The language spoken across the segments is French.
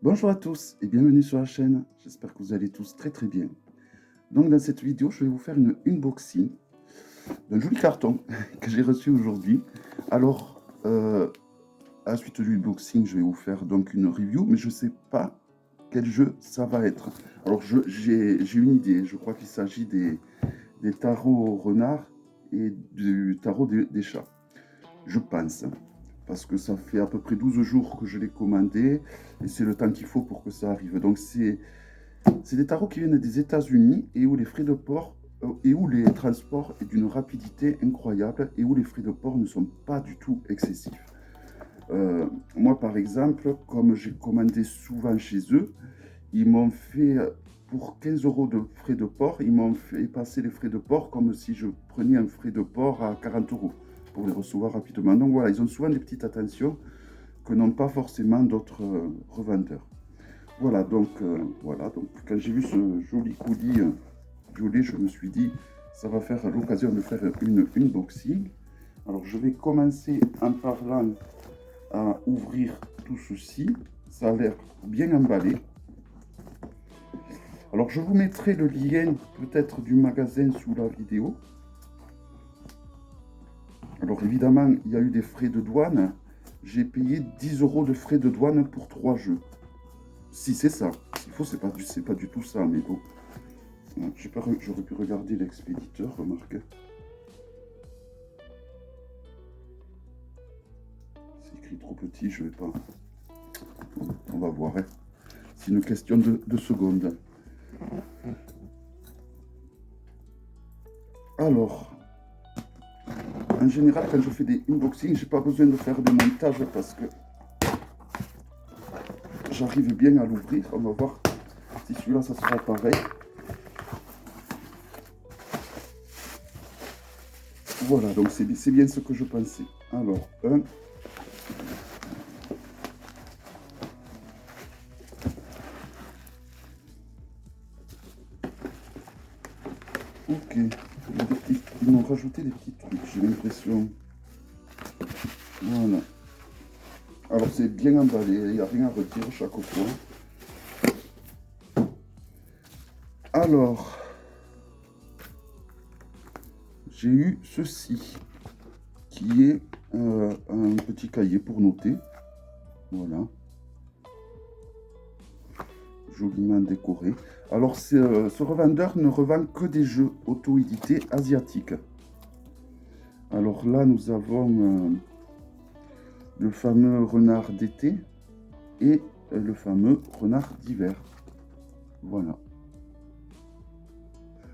Bonjour à tous et bienvenue sur la chaîne, j'espère que vous allez tous très très bien. Donc dans cette vidéo, je vais vous faire une unboxing d'un joli carton que j'ai reçu aujourd'hui. Alors, à la suite de l'unboxing, je vais vous faire donc une review, mais je ne sais pas quel jeu ça va être. Alors j'ai une idée, je crois qu'il s'agit des tarots renards et du tarot des chats. Je pense, parce que ça fait à peu près 12 jours que je l'ai commandé et c'est le temps qu'il faut pour que ça arrive. Donc c'est des tarots qui viennent des États-Unis et où les frais de port et où les transports est d'une rapidité incroyable et où les frais de port ne sont pas du tout excessifs. Moi par exemple, comme j'ai commandé souvent chez eux, ils m'ont fait pour 15 € de frais de port, ils m'ont fait passer les frais de port comme si je prenais un frais de port à 40 € pour les recevoir rapidement. Donc voilà, ils ont souvent des petites attentions que n'ont pas forcément d'autres revendeurs. Voilà donc, quand j'ai vu ce joli colis violet, je me suis dit, ça va faire l'occasion de faire une unboxing. Alors je vais commencer en parlant à ouvrir tout ceci. Ça a l'air bien emballé. Alors je vous mettrai le lien peut-être du magasin sous la vidéo. Alors évidemment, il y a eu des frais de douane. J'ai payé 10 € de frais de douane pour 3 jeux. Si c'est ça. S'il faut, c'est pas du tout ça, mais bon. J'aurais pu regarder l'expéditeur, remarque. C'est écrit trop petit, je vais pas. On va voir. Hein. C'est une question de secondes. Alors, en général, quand je fais des unboxings, j'ai pas besoin de faire des montages parce que j'arrive bien à l'ouvrir. On va voir si celui-là, ça sera pareil. Voilà, donc c'est bien ce que je pensais. Alors, un. Ok, ils m'ont rajouté des petits trucs, j'ai l'impression. Voilà. Alors c'est bien emballé, il n'y a rien à retirer chaque fois. Alors, j'ai eu ceci, qui est un petit cahier pour noter. Voilà. Joliment décoré. Alors, ce revendeur ne revend que des jeux auto-édités asiatiques. Alors là, nous avons le fameux renard d'été et le fameux renard d'hiver. Voilà.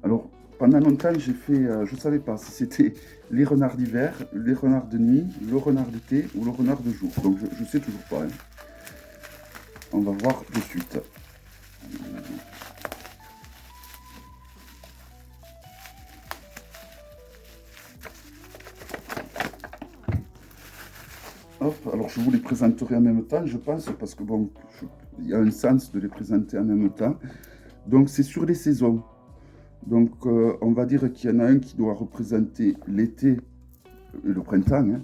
Alors, pendant longtemps, j'ai fait, je ne savais pas si c'était les renards d'hiver, les renards de nuit, le renard d'été ou le renard de jour. Donc, je ne sais toujours pas. Hein. On va voir de suite. Hop, alors je vous les présenterai en même temps, je pense, parce que bon, il y a un sens de les présenter en même temps. Donc, c'est sur les saisons. Donc, on va dire qu'il y en a un qui doit représenter l'été et le printemps, hein,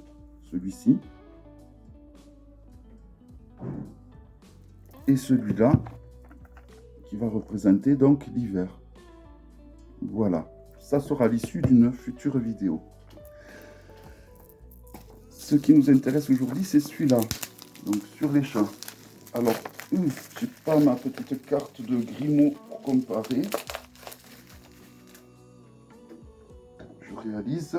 celui-ci. Et celui-là, qui va représenter donc l'hiver. Voilà, ça sera l'issue d'une future vidéo. Ce qui nous intéresse aujourd'hui, c'est celui-là, donc sur les chats. Alors, j'ai pas ma petite carte de Grimaud pour comparer. Je réalise.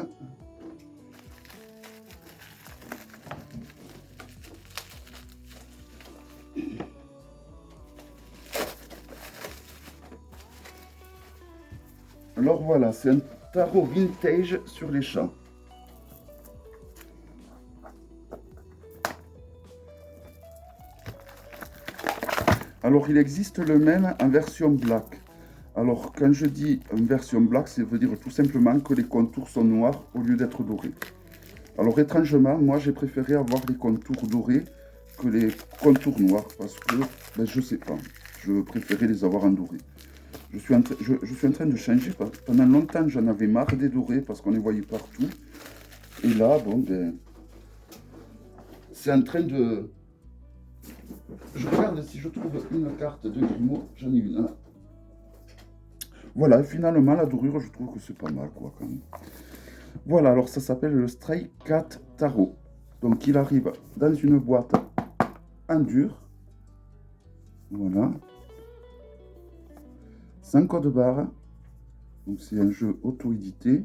Alors voilà, c'est un tarot vintage sur les chats. Alors il existe le même en version black. Alors quand je dis en version black, ça veut dire tout simplement que les contours sont noirs au lieu d'être dorés. Alors étrangement, moi j'ai préféré avoir les contours dorés que les contours noirs parce que, ben, je sais pas, je préférais les avoir en doré. Je suis en train de changer. Pendant longtemps, j'en avais marre des dorés parce qu'on les voyait partout. Et là, bon, ben, c'est en train de je regarde si je trouve une carte de Grimaud. J'en ai une là. Voilà, et finalement, la dorure, je trouve que c'est pas mal, quoi, quand même. Voilà, alors ça s'appelle le Stray Cat Tarot. Donc, il arrive dans une boîte en dur. Voilà. Sans code barre. Donc, c'est un jeu auto-édité.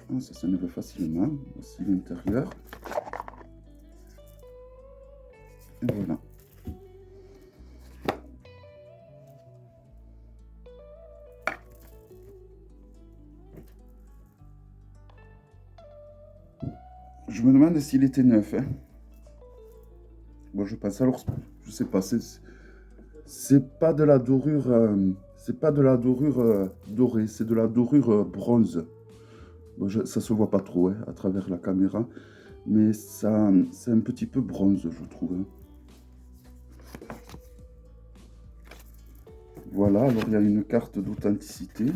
Ah, ça s'enlève facilement. Voici l'intérieur. Et voilà. Je me demande s'il était neuf. Hein. Bon, je passe alors, je sais pas, c'est pas de la dorure, c'est pas de la dorure dorée, c'est de la dorure bronze. Bon, ça se voit pas trop hein, à travers la caméra, mais ça, c'est un petit peu bronze, je trouve. Hein. Voilà, alors il y a une carte d'authenticité.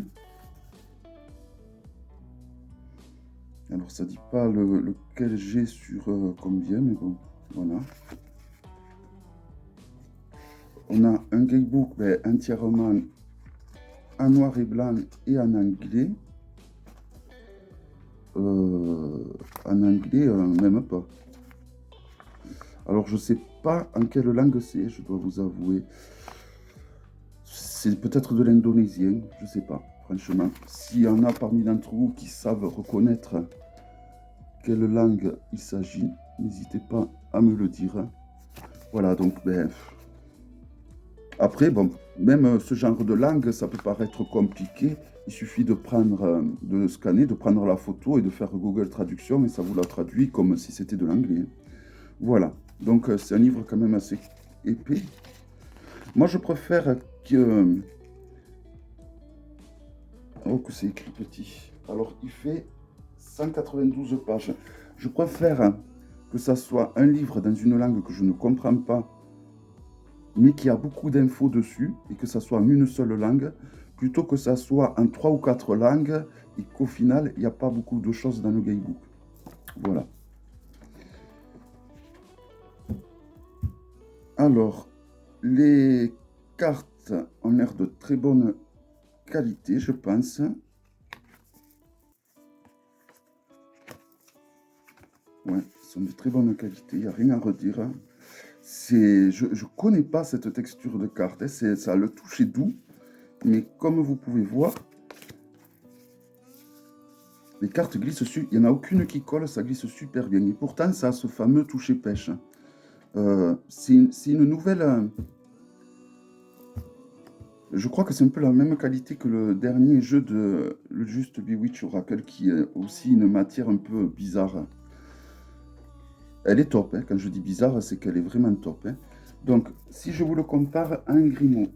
Alors ça dit pas lequel j'ai sur combien, mais bon, voilà. On a un guidebook entièrement en noir et blanc et en anglais. En anglais, même pas. Alors je sais pas en quelle langue c'est, je dois vous avouer. C'est peut-être de l'indonésien, je sais pas, franchement. S'il y en a parmi d'entre vous qui savent reconnaître quelle langue il s'agit, n'hésitez pas à me le dire. Voilà, donc, après, bon, même ce genre de langue, ça peut paraître compliqué. Il suffit de prendre, de scanner, de prendre la photo et de faire Google Traduction et ça vous la traduit comme si c'était de l'anglais. Voilà, donc c'est un livre quand même assez épais. Moi, je préfère que... Oh, que c'est écrit petit. Alors, il fait 192 pages. Je préfère que ça soit un livre dans une langue que je ne comprends pas, mais qui a beaucoup d'infos dessus, et que ça soit en une seule langue, plutôt que ça soit en 3 ou 4 langues, et qu'au final, il n'y a pas beaucoup de choses dans le guidebook. Voilà. Alors, les cartes ont l'air de très bonne qualité, je pense. Ouais, sont de très bonne qualité, il n'y a rien à redire. Je ne connais pas cette texture de carte, hein. Ça a le toucher doux, mais comme vous pouvez voir, les cartes glissent super, il n'y en a aucune qui colle, ça glisse super bien. Et pourtant, ça a ce fameux toucher pêche. C'est une nouvelle... je crois que c'est un peu la même qualité que le dernier jeu de le Just Bewitch Oracle, qui est aussi une matière un peu bizarre. Elle est top, hein. Quand je dis bizarre, c'est qu'elle est vraiment top. Hein. Donc, si je vous le compare à un Grimaud,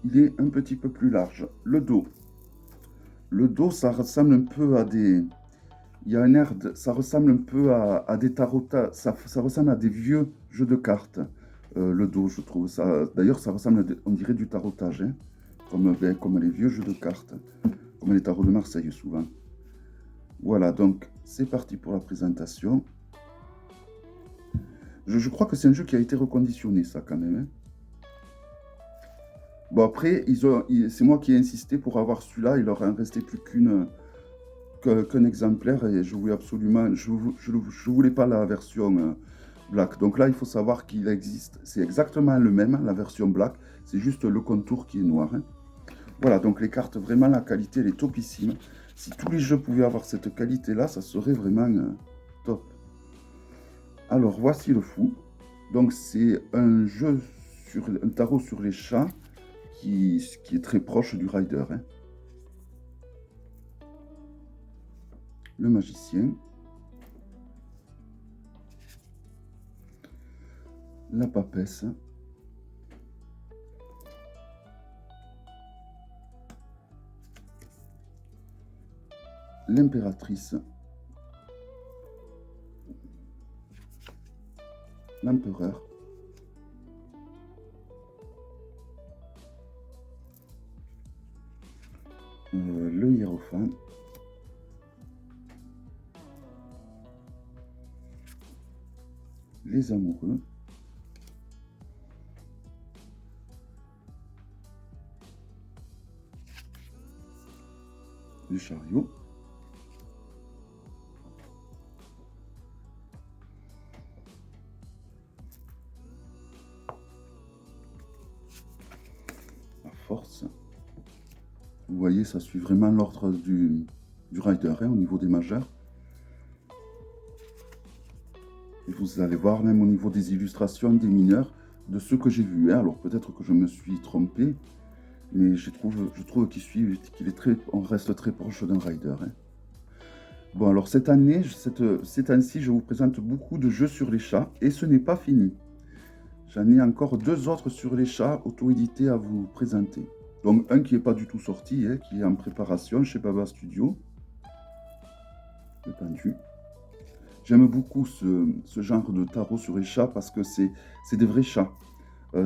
il est un petit peu plus large. Le dos, ça ressemble un peu à des... Il y a un air ça ressemble un peu à des tarotas, ça ressemble à des vieux jeux de cartes. Le dos, je trouve ça. D'ailleurs, ça ressemble, on dirait du tarotage, hein, comme les vieux jeux de cartes, comme les tarots de Marseille souvent. Voilà, donc c'est parti pour la présentation. Je crois que c'est un jeu qui a été reconditionné, ça quand même. Hein. Bon, après, c'est moi qui ai insisté pour avoir celui-là. Il leur en restait plus qu'un exemplaire et je voulais absolument. Je voulais pas la version black. Donc là, il faut savoir qu'il existe. C'est exactement le même, la version black. C'est juste le contour qui est noir. Hein. Voilà, donc les cartes, vraiment, la qualité, elle est topissime. Si tous les jeux pouvaient avoir cette qualité-là, ça serait vraiment top. Alors, voici le fou. Donc, c'est un jeu sur un tarot sur les chats qui est très proche du rider. Hein. Le magicien. La papesse. L'impératrice. L'empereur. Le hiérophant. les amoureux. Le chariot. La force. Vous voyez, ça suit vraiment l'ordre du rider hein, au niveau des majeurs. Et vous allez voir même au niveau des illustrations des mineurs, de ce que j'ai vu. Hein. Alors peut-être que je me suis trompé, mais je trouve on reste très proche d'un rider. Hein. Bon, alors cette année, cette année-ci, je vous présente beaucoup de jeux sur les chats, et ce n'est pas fini. J'en ai encore 2 autres sur les chats auto-édités à vous présenter. Donc un qui n'est pas du tout sorti, hein, qui est en préparation chez Baba Studio. Le pendu. J'aime beaucoup ce genre de tarot sur les chats parce que c'est des vrais chats.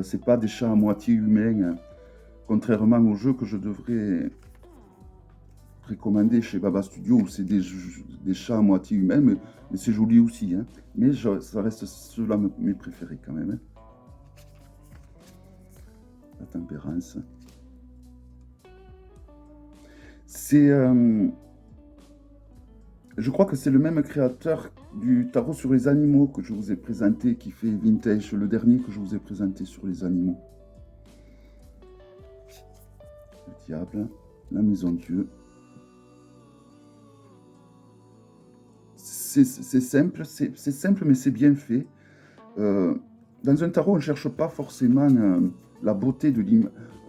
C'est pas des chats à moitié humains, hein, contrairement aux jeux que je devrais précommander chez Baba Studio où c'est des chats à moitié humains, mais c'est joli aussi. Hein. Mais ça reste ceux-là mes préférés quand même. Hein. La tempérance. Je crois que c'est le même créateur du tarot sur les animaux que je vous ai présenté, qui fait Vintage, le dernier que je vous ai présenté sur les animaux. Le diable, la maison Dieu. C'est simple, mais c'est bien fait. Dans un tarot, on ne cherche pas forcément la beauté de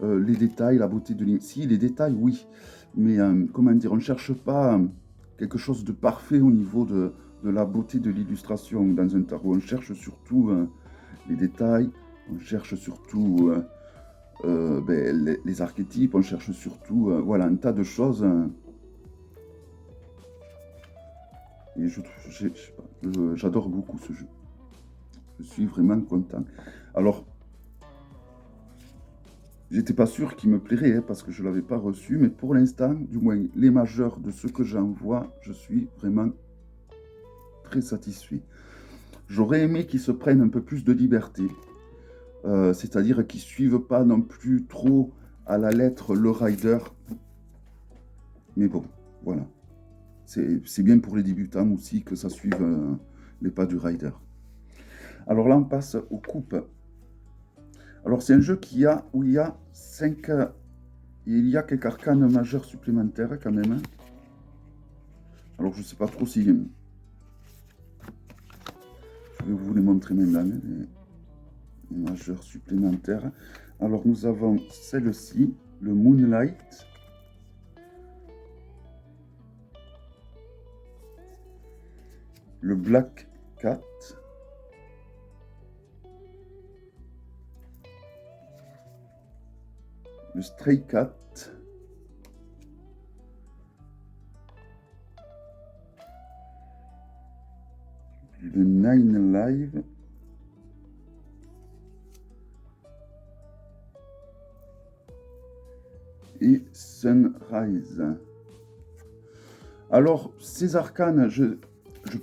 les détails, la beauté de l'image. Si, les détails, oui. Mais comment dire, on ne cherche pas quelque chose de parfait au niveau de la beauté de l'illustration dans un tarot. On cherche surtout les détails, on cherche surtout les archétypes, on cherche surtout voilà, un tas de choses. Et j'adore beaucoup ce jeu. Je suis vraiment content. Alors, j'étais pas sûr qu'il me plairait hein, parce que je ne l'avais pas reçu, mais pour l'instant, du moins les majeurs de ce que j'en vois, je suis vraiment très satisfait. J'aurais aimé qu'ils se prennent un peu plus de liberté, c'est-à-dire qu'ils ne suivent pas non plus trop à la lettre le rider. Mais bon, voilà. C'est bien pour les débutants aussi que ça suive les pas du rider. Alors là, on passe aux coupes. Alors c'est un jeu où il y a quelques arcanes majeures supplémentaires quand même. Alors je ne sais pas trop si... Je vais vous les montrer maintenant, les majeures supplémentaires. Alors nous avons celle-ci, le Moonlight. Le Black Cat. Le Stray Cat. Le Nine Live. Et Sunrise. Alors, ces arcanes, je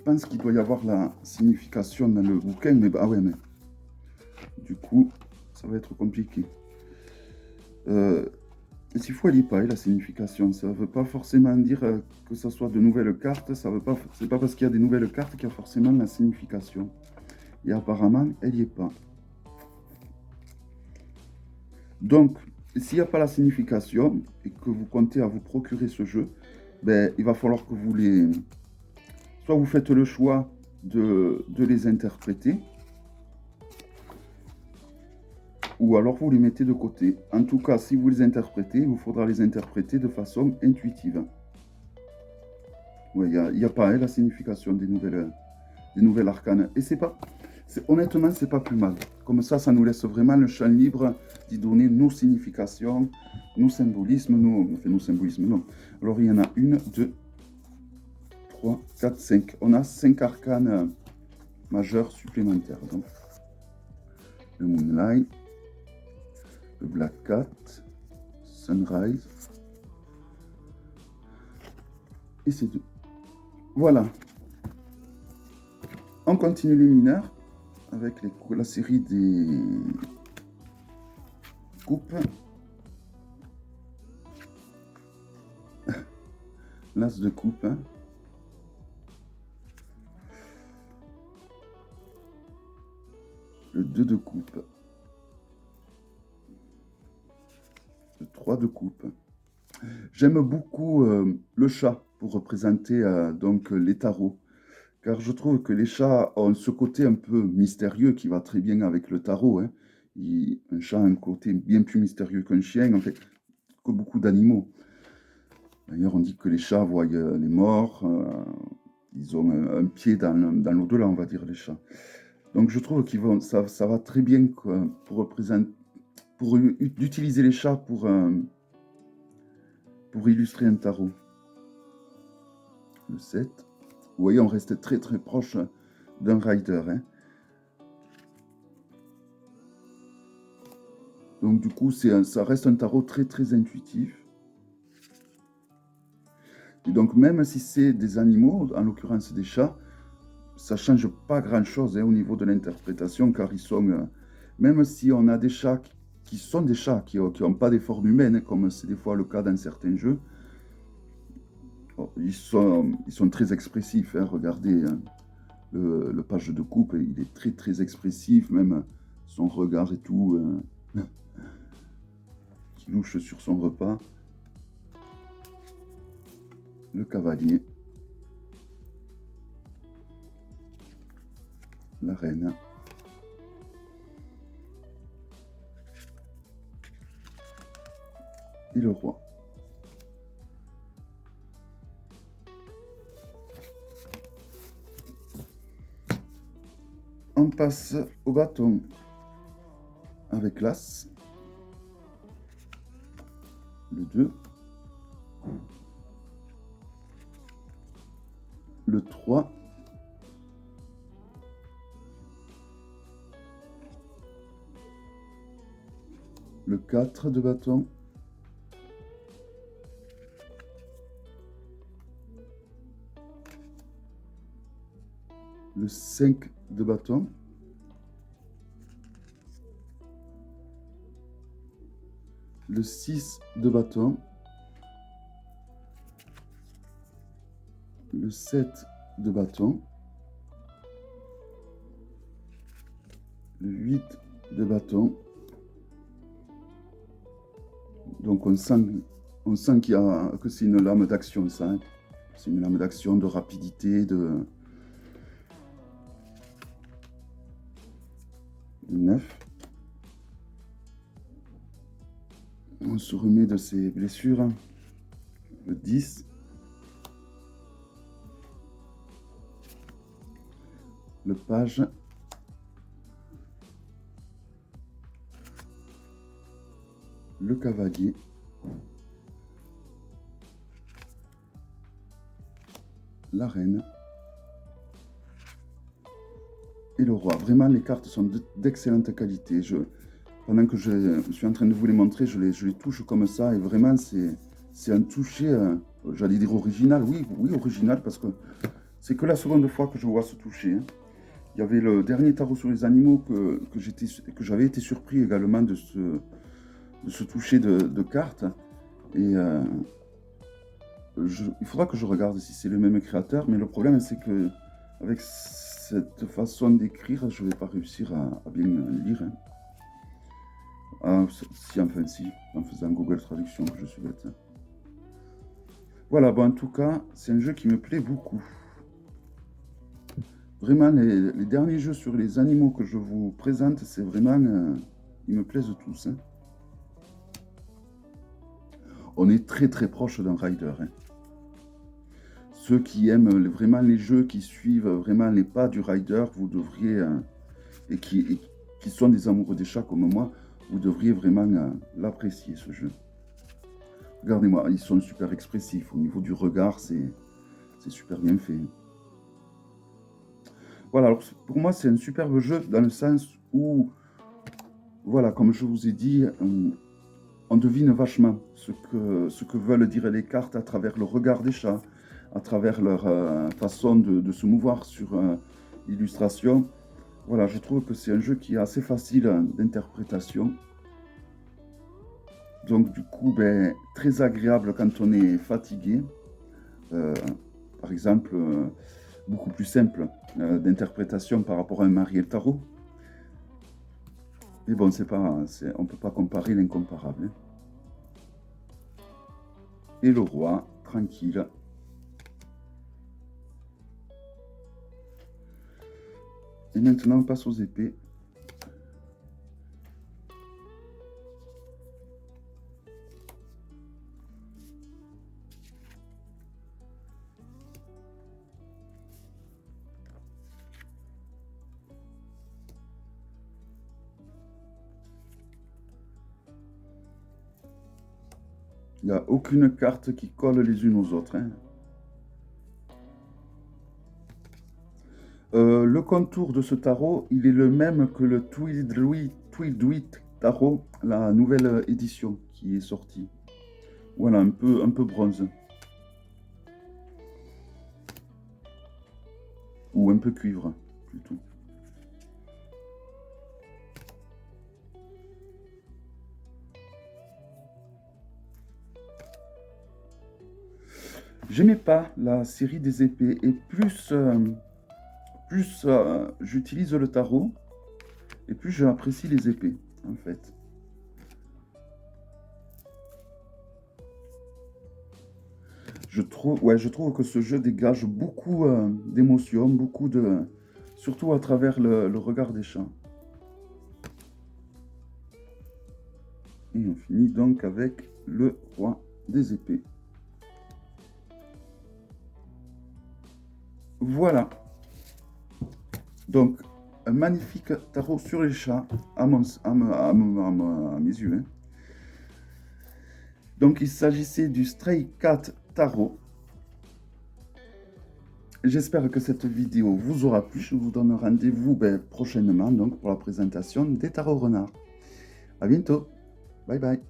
pense qu'il doit y avoir la signification dans le bouquin, mais ah ouais, mais du coup, ça va être compliqué. S'il faut, elle n'y est pas, la signification. Ça ne veut pas forcément dire que ce soit de nouvelles cartes. C'est pas parce qu'il y a des nouvelles cartes qu'il y a forcément la signification. Et apparemment, elle n'y est pas. Donc, s'il n'y a pas la signification et que vous comptez à vous procurer ce jeu, ben, il va falloir que vous les... Soit vous faites le choix de les interpréter, ou alors vous les mettez de côté. En tout cas, si vous les interprétez, il vous faudra les interpréter de façon intuitive. Ouais, il n'y a pas la signification des nouvelles arcanes. Et honnêtement, c'est pas plus mal. Comme ça nous laisse vraiment le champ libre d'y donner nos significations, nos symbolismes, nos symbolismes, non. Alors, il y en a 1, 2, 3, 4, 5. On a 5 arcanes majeurs supplémentaires. Donc, le Moonlight, le Black Cat, Sunrise, et c'est 2. Voilà. On continue les mineurs. avec la série des coupes. L'as de coupe. Hein. Le 2 de coupe. Le 3 de coupe. J'aime beaucoup le chat pour représenter donc les tarots. Car je trouve que les chats ont ce côté un peu mystérieux qui va très bien avec le tarot. Hein. Un chat a un côté bien plus mystérieux qu'un chien, en fait, que beaucoup d'animaux. D'ailleurs, on dit que les chats voient les morts, ils ont un pied dans l'au-delà, on va dire, les chats. Donc je trouve que ça va très bien quoi, pour utiliser les chats pour illustrer un tarot. Le 7. Vous voyez, on reste très très proche d'un rider. Hein. Donc du coup, ça reste un tarot très très intuitif. Et donc même si c'est des animaux, en l'occurrence des chats, ça ne change pas grand-chose hein, au niveau de l'interprétation, car ils sont, même si on a des chats qui sont des chats, qui n'ont pas des formes humaines, hein, comme c'est des fois le cas dans certains jeux, ils sont très expressifs. Hein, regardez hein, le page de coupe, il est très très expressif, même son regard et tout, qui louche sur son repas. Le cavalier. La reine. Et le roi. On passe au bâton avec l'as. Le 2. Le 3. Le 4 de bâton. Le 5 de bâton. Le 6 de bâton. Le 7 de bâton. Le 8 de bâton. Donc on sent que c'est une lame d'action, ça. Hein. C'est une lame d'action, de rapidité, de 9. On se remet de ses blessures. Le 10. Le page. Le cavalier. La reine. Et le roi. Vraiment, les cartes sont d'excellente qualité. Pendant que je suis en train de vous les montrer, je les touche comme ça. Et vraiment, c'est un toucher, j'allais dire original. Oui, original, parce que c'est que la seconde fois que je vois ce toucher. Hein. Il y avait le dernier tarot sur les animaux que j'avais été surpris également de ce toucher de cartes. Et il faudra que je regarde si c'est le même créateur. Mais le problème, c'est que avec cette façon d'écrire, je ne vais pas réussir à bien lire. Hein. Ah, si, enfin si, en faisant Google Traduction, je suis bête. Hein. Voilà, bon, en tout cas, c'est un jeu qui me plaît beaucoup. Vraiment, les derniers jeux sur les animaux que je vous présente, c'est vraiment... ils me plaisent tous. Hein. On est très très proche d'un rider. Hein. Ceux qui aiment vraiment les jeux, qui suivent vraiment les pas du rider, vous devriez... et qui sont des amoureux des chats comme moi, vous devriez vraiment l'apprécier, ce jeu. Regardez-moi, ils sont super expressifs. Au niveau du regard, c'est super bien fait. Voilà, alors pour moi, c'est un superbe jeu dans le sens où, voilà, comme je vous ai dit, on devine vachement ce que veulent dire les cartes à travers le regard des chats, à travers leur façon de se mouvoir sur l'illustration. Voilà, je trouve que c'est un jeu qui est assez facile d'interprétation. Donc du coup, ben, très agréable quand on est fatigué. Euh, Par exemple, beaucoup plus simple d'interprétation par rapport à un Mariel Tarot. Mais bon, on ne peut pas comparer l'incomparable, hein. Et le roi, tranquille. Et maintenant, on passe aux épées. Il n'y a aucune carte qui colle les unes aux autres, hein. Le contour de ce tarot, il est le même que le Twilight Tarot, la nouvelle édition qui est sortie. Voilà, un peu bronze. Ou un peu cuivre, plutôt. J'aimais pas la série des épées, et plus j'utilise le tarot, et plus j'apprécie les épées, en fait. Je trouve que ce jeu dégage beaucoup d'émotions, surtout à travers le regard des chats. Et on finit donc avec le roi des épées. Voilà. Donc, un magnifique tarot sur les chats à mes yeux, hein. Donc, il s'agissait du Stray Cat Tarot. J'espère que cette vidéo vous aura plu. Je vous donne rendez-vous prochainement donc, pour la présentation des tarots renards. À bientôt. Bye bye.